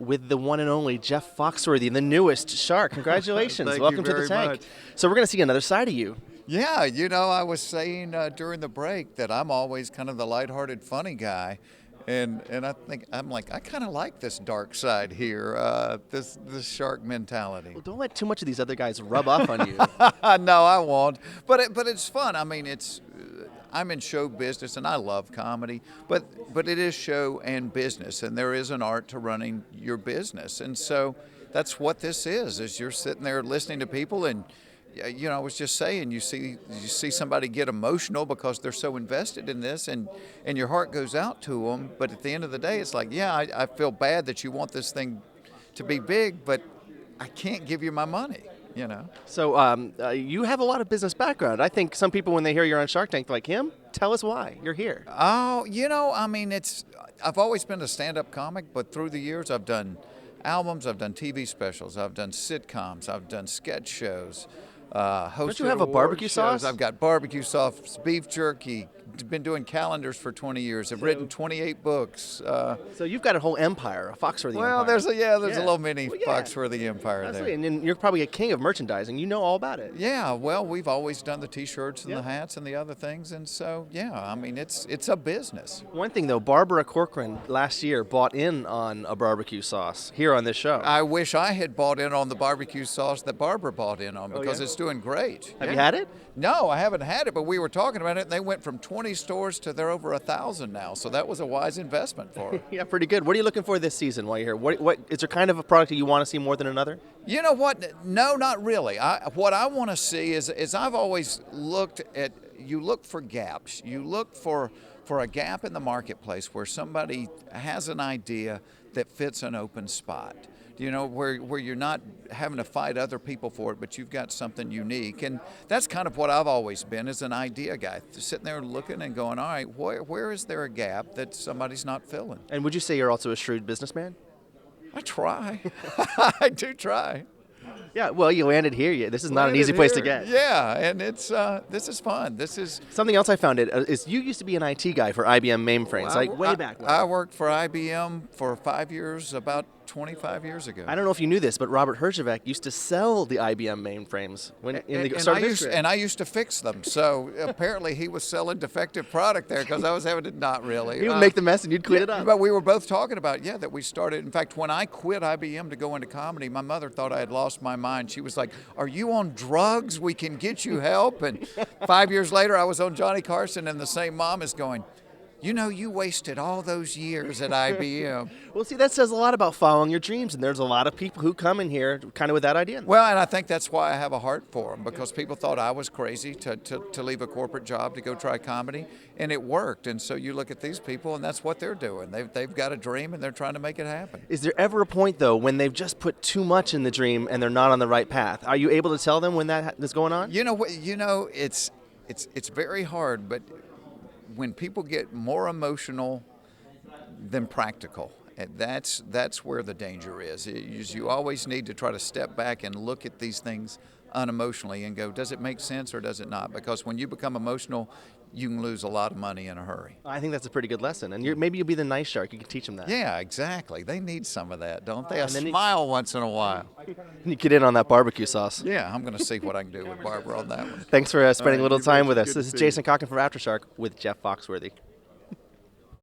with the one and only Jeff Foxworthy, the newest shark. Congratulations. Thank Welcome you to the very tank. much. So we're going to see another side of you. Yeah, I was saying during the break that I'm always kind of the lighthearted, funny guy. And I kind of like this dark side here, this shark mentality. Well, don't let too much of these other guys rub off on you. No, I won't. But it's fun. I mean, I'm in show business and I love comedy, but it is show and business, and there is an art to running your business, and so that's what this is you're sitting there listening to people, and I was just saying, you see somebody get emotional because they're so invested in this, and your heart goes out to them. But at the end of the day, it's like, yeah, I feel bad that you want this thing to be big, but I can't give you my money. So you have a lot of business background. I think some people, when they hear you're on Shark Tank, like, him, tell us why you're here. Oh, I mean, I've always been a stand-up comic, but through the years I've done albums, I've done TV specials, I've done sitcoms, I've done sketch shows. Don't you have a barbecue sauce? I've got barbecue sauce, beef jerky. Been doing calendars for 20 years. I've written 28 books. So you've got a whole empire, a Foxworthy empire. Well, there's a little mini Foxworthy empire Absolutely. there. And you're probably a king of merchandising. You know all about it. Yeah, well, we've always done the T-shirts and the hats and the other things, and so I mean, it's a business. One thing though, Barbara Cochran last year bought in on a barbecue sauce here on this show. I wish I had bought in on the barbecue sauce that Barbara bought in on, because it's doing great. Have you had it? No, I haven't had it, but we were talking about it, and they went from 20 stores to they're over 1,000 now, so that was a wise investment for her. Yeah, pretty good. What are you looking for this season while you're here? What is there kind of a product that you want to see more than another? You know what? No, not really. What I want to see is I've always looked at, you look for gaps. You look for a gap in the marketplace where somebody has an idea that fits an open spot. Where you're not having to fight other people for it, but you've got something unique. And that's kind of what I've always been, as an idea guy, sitting there looking and going, all right, where is there a gap that somebody's not filling? And would you say you're also a shrewd businessman? I try. I do try. Yeah, well, you landed here. This is not an easy place to get. Yeah, and this is fun. This is something else I found is you used to be an IT guy for IBM mainframes, way back when. I worked for IBM for 5 years, about 25 years ago. I don't know if you knew this, but Robert Herjavec used to sell the IBM mainframes and I used to fix them. So apparently he was selling defective product there, because I was having to, not really. He would make the mess and you'd clean it up. But we were both talking about, that we started. In fact, when I quit IBM to go into comedy, my mother thought I had lost my mind. She was like, "Are you on drugs? We can get you help." And 5 years later, I was on Johnny Carson, and the same mom is going, you wasted all those years at IBM. Well, see, that says a lot about following your dreams, and there's a lot of people who come in here kind of with that idea. Well, and I think that's why I have a heart for them, because people thought I was crazy to leave a corporate job to go try comedy, and it worked. And so you look at these people, and that's what they're doing. They've got a dream, and they're trying to make it happen. Is there ever a point, though, when they've just put too much in the dream and they're not on the right path? Are you able to tell them when that is going on? It's very hard, but when people get more emotional than practical, that's where the danger is. You always need to try to step back and look at these things unemotionally and go, does it make sense or does it not? Because when you become emotional, you can lose a lot of money in a hurry. I think that's a pretty good lesson, and maybe you'll be the nice shark. You can teach them that. Yeah, exactly. They need some of that, don't they? A smile once in a while. You get in on that barbecue sauce. Yeah, I'm going to see what I can do with Barbara on that one. Thanks for spending a little time with us. This is Jason Cochran from Aftershark with Jeff Foxworthy.